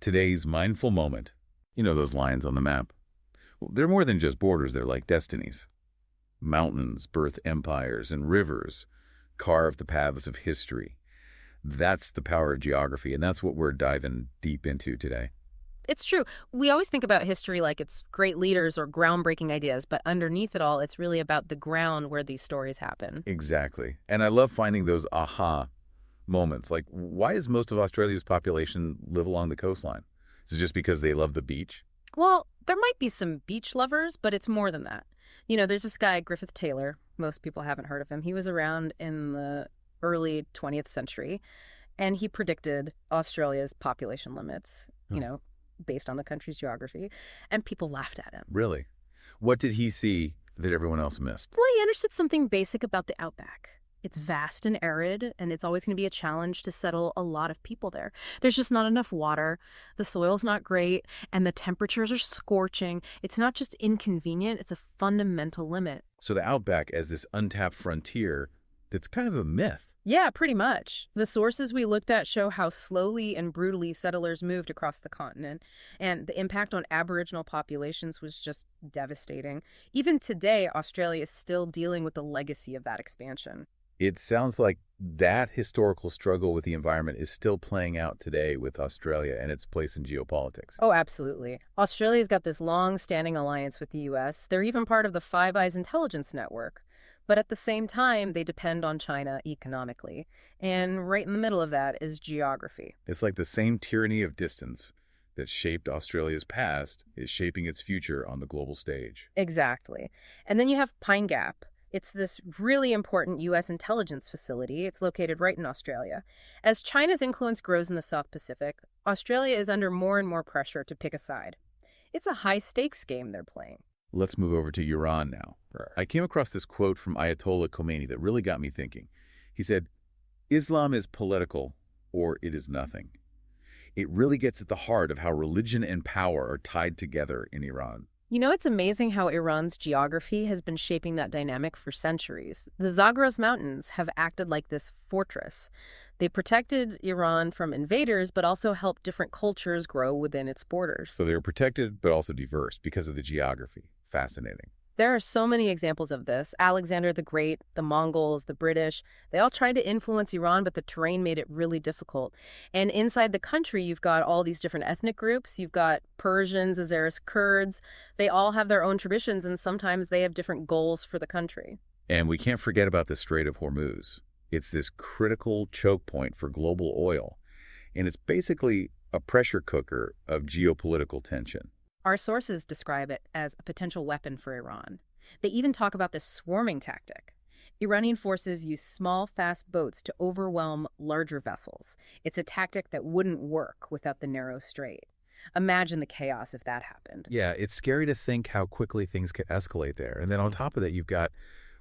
Today's mindful moment. You know those lines on the map? Well, they're more than just borders, they're like destinies. Mountains birth empires, and rivers carve the paths of history. That's the power of geography, and that's what we're diving deep into today. It's true. We always think about history like it's great leaders or groundbreaking ideas, but underneath it all, it's really about the ground where these stories happen. Exactly. And I love finding those aha moments. Like, why does most of Australia's population live along the coastline? Is it just because they love the beach? Well, there might be some beach lovers, but it's more than that. There's this guy, Griffith Taylor. Most people haven't heard of him. He was around in the early 20th century, and he predicted Australia's population limits, Hmm. based on the country's geography, and people laughed at him. Really? What did he see that everyone else missed? Well, he understood something basic about the outback. It's vast and arid, and it's always going to be a challenge to settle a lot of people there. There's just not enough water, the soil's not great, and the temperatures are scorching. It's not just inconvenient, it's a fundamental limit. So the outback as this untapped frontier, that's kind of a myth. Yeah, pretty much. The sources we looked at show how slowly and brutally settlers moved across the continent, and the impact on Aboriginal populations was just devastating. Even today, Australia is still dealing with the legacy of that expansion. It sounds like that historical struggle with the environment is still playing out today with Australia and its place in geopolitics. Oh, absolutely. Australia's got this long-standing alliance with the US. They're even part of the Five Eyes intelligence network. But at the same time, they depend on China economically. And right in the middle of that is geography. It's like the same tyranny of distance that shaped Australia's past is shaping its future on the global stage. Exactly. And then you have Pine Gap. It's this really important U.S. intelligence facility. It's located right in Australia. As China's influence grows in the South Pacific, Australia is under more and more pressure to pick a side. It's a high-stakes game they're playing. Let's move over to Iran now. I came across this quote from Ayatollah Khomeini that really got me thinking. He said, "Islam is political or it is nothing." It really gets at the heart of how religion and power are tied together in Iran. It's amazing how Iran's geography has been shaping that dynamic for centuries. The Zagros Mountains have acted like this fortress. They protected Iran from invaders, but also helped different cultures grow within its borders. So they're protected but also diverse because of the geography. Fascinating. There are so many examples of this. Alexander the Great, the Mongols, the British, they all tried to influence Iran, but the terrain made it really difficult. And inside the country, you've got all these different ethnic groups. You've got Persians, Azeris, Kurds. They all have their own traditions, and sometimes they have different goals for the country. And we can't forget about the Strait of Hormuz. It's this critical choke point for global oil, and it's basically a pressure cooker of geopolitical tension. Our sources describe it as a potential weapon for Iran. They even talk about this swarming tactic. Iranian forces use small, fast boats to overwhelm larger vessels. It's a tactic that wouldn't work without the narrow strait. Imagine the chaos if that happened. Yeah, it's scary to think how quickly things could escalate there. And then on top of that, you've got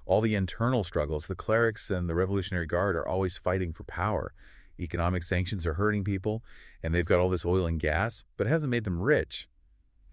all the internal struggles. The clerics and the Revolutionary Guard are always fighting for power. Economic sanctions are hurting people, and they've got all this oil and gas, but it hasn't made them rich.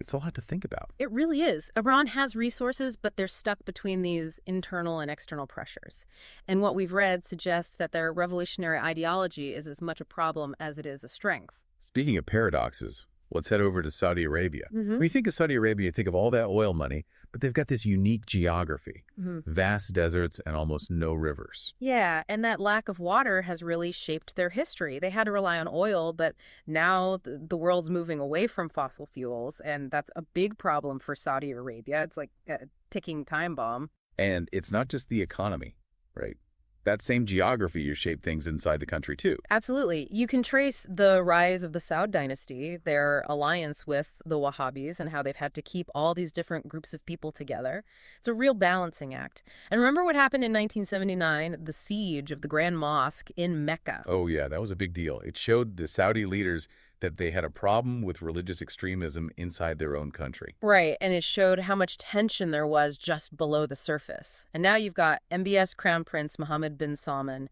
It's a lot to think about. It really is. Iran has resources, but they're stuck between these internal and external pressures. And what we've read suggests that their revolutionary ideology is as much a problem as it is a strength. Speaking of paradoxes, let's head over to Saudi Arabia. Mm-hmm. When you think of Saudi Arabia, you think of all that oil money, but they've got this unique geography, vast deserts and almost no rivers. Yeah, and that lack of water has really shaped their history. They had to rely on oil, but now the world's moving away from fossil fuels, and that's a big problem for Saudi Arabia. It's like a ticking time bomb. And it's not just the economy, right? That same geography has shaped things inside the country too. Absolutely. You can trace the rise of the Saud dynasty, their alliance with the Wahhabis, and how they've had to keep all these different groups of people together. It's a real balancing act. And remember what happened in 1979, the siege of the Grand Mosque in Mecca? Oh yeah, that was a big deal. It showed the Saudi leaders that they had a problem with religious extremism inside their own country. Right, and it showed how much tension there was just below the surface. And now you've got MBS Crown Prince Mohammed bin Salman.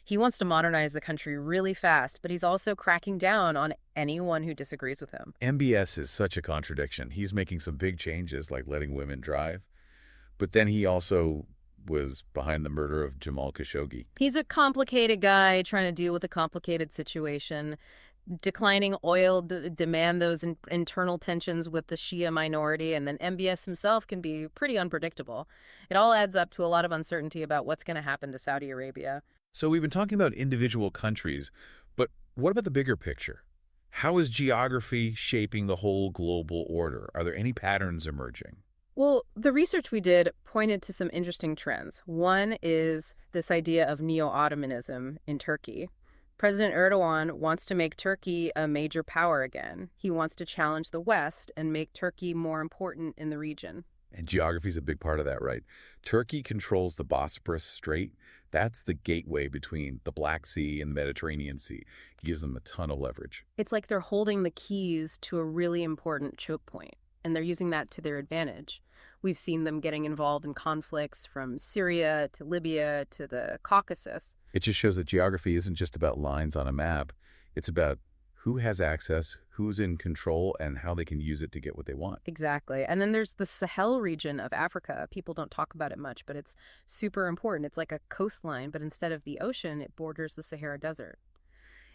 He wants to modernize the country really fast, but he's also cracking down on anyone who disagrees with him. MBS is such a contradiction. He's making some big changes like letting women drive, but then he also was behind the murder of Jamal Khashoggi. He's a complicated guy trying to deal with a complicated situation. Declining oil demand those internal tensions with the Shia minority, and then MBS himself can be pretty unpredictable. It all adds up to a lot of uncertainty about what's going to happen to Saudi Arabia. So we've been talking about individual countries, but what about the bigger picture? How is geography shaping the whole global order? Are there any patterns emerging? Well, the research we did pointed to some interesting trends. One is this idea of neo-Ottomanism in Turkey. President Erdogan wants to make Turkey a major power again. He wants to challenge the West and make Turkey more important in the region. And geography is a big part of that, right? Turkey controls the Bosporus Strait. That's the gateway between the Black Sea and the Mediterranean Sea. It gives them a ton of leverage. It's like they're holding the keys to a really important choke point, and they're using that to their advantage. We've seen them getting involved in conflicts from Syria to Libya to the Caucasus. It just shows that geography isn't just about lines on a map. It's about who has access, who's in control, and how they can use it to get what they want. Exactly. And then there's the Sahel region of Africa. People don't talk about it much, but it's super important. It's like a coastline, but instead of the ocean, it borders the Sahara Desert.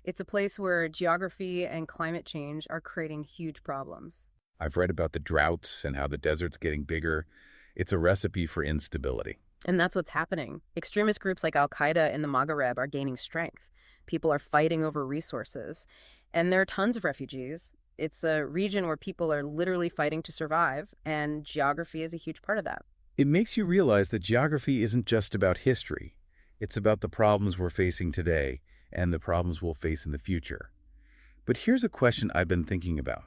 It's a place where geography and climate change are creating huge problems. I've read about the droughts and how the desert's getting bigger. It's a recipe for instability. And that's what's happening. Extremist groups like Al-Qaeda in the Maghreb are gaining strength. People are fighting over resources. And there are tons of refugees. It's a region where people are literally fighting to survive, and geography is a huge part of that. It makes you realize that geography isn't just about history. It's about the problems we're facing today and the problems we'll face in the future. But here's a question I've been thinking about.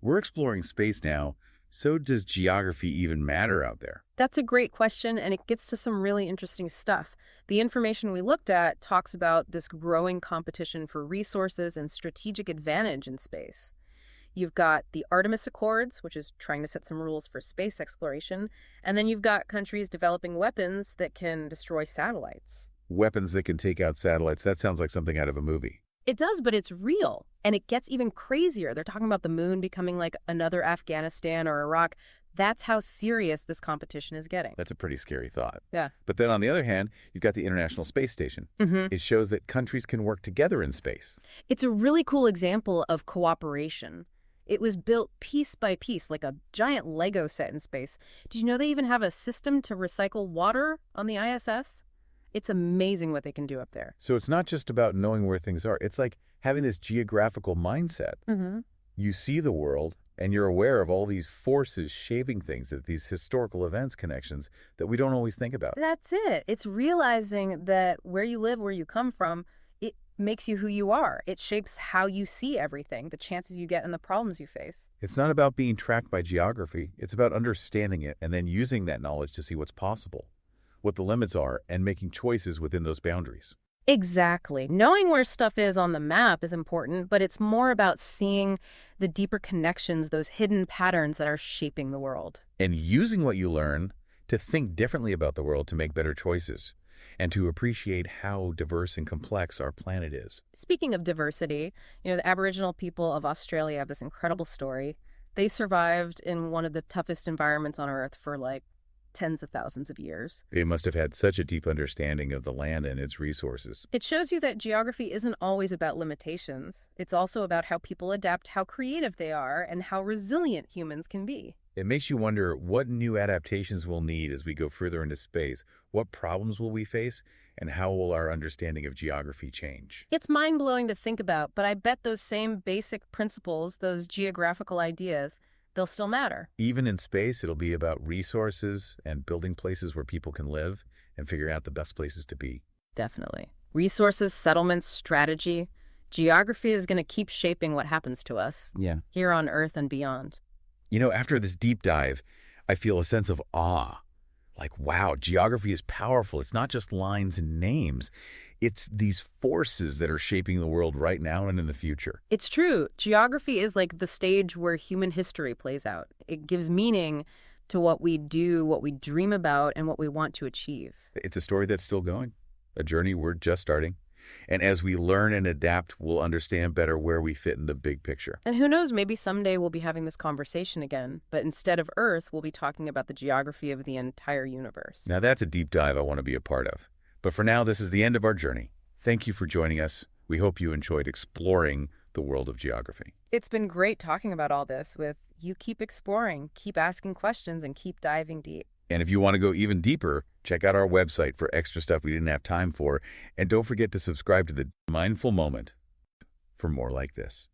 We're exploring space now, so does geography even matter out there? That's a great question, and it gets to some really interesting stuff. The information we looked at talks about this growing competition for resources and strategic advantage in space. You've got the Artemis Accords, which is trying to set some rules for space exploration, and then you've got countries developing weapons that can destroy satellites. Weapons that can take out satellites, that sounds like something out of a movie. It does, but it's real. And it gets even crazier. They're talking about the moon becoming like another Afghanistan or Iraq. That's how serious this competition is getting. That's a pretty scary thought. Yeah. But then on the other hand, you've got the International Space Station. It shows that countries can work together in space. It's a really cool example of cooperation. It was built piece by piece, like a giant Lego set in space. Did you know they even have a system to recycle water on the ISS? It's amazing what they can do up there. So it's not just about knowing where things are. It's like having this geographical mindset. You see the world, and you're aware of all these forces shaping things, these historical events connections that we don't always think about. That's it. It's realizing that where you live, where you come from, it makes you who you are. It shapes how you see everything, the chances you get and the problems you face. It's not about being tracked by geography. It's about understanding it and then using that knowledge to see what's possible, what the limits are, and making choices within those boundaries. Exactly. Knowing where stuff is on the map is important, but it's more about seeing the deeper connections, those hidden patterns that are shaping the world. And using what you learn to think differently about the world to make better choices and to appreciate how diverse and complex our planet is. Speaking of diversity, the Aboriginal people of Australia have this incredible story. They survived in one of the toughest environments on Earth for tens of thousands of years. They must have had such a deep understanding of the land and its resources. It shows you that geography isn't always about limitations. It's also about how people adapt, how creative they are, and how resilient humans can be. It makes you wonder what new adaptations we'll need as we go further into space. What problems will we face, and how will our understanding of geography change? It's mind-blowing to think about, but I bet those same basic principles, those geographical ideas, they'll still matter. Even in space, it'll be about resources and building places where people can live and figure out the best places to be. Definitely. Resources, settlements, strategy. Geography is going to keep shaping what happens to us here on Earth and beyond. After this deep dive, I feel a sense of awe. Like, wow, geography is powerful. It's not just lines and names. It's these forces that are shaping the world right now and in the future. It's true. Geography is like the stage where human history plays out. It gives meaning to what we do, what we dream about, and what we want to achieve. It's a story that's still going, a journey we're just starting. And as we learn and adapt, we'll understand better where we fit in the big picture. And who knows, maybe someday we'll be having this conversation again, but instead of Earth, we'll be talking about the geography of the entire universe. Now that's a deep dive I want to be a part of. But for now, this is the end of our journey. Thank you for joining us. We hope you enjoyed exploring the world of geography. It's been great talking about all this with you. Keep exploring, keep asking questions, and keep diving deep. And if you want to go even deeper, check out our website for extra stuff we didn't have time for. And don't forget to subscribe to the Mindful Moment for more like this.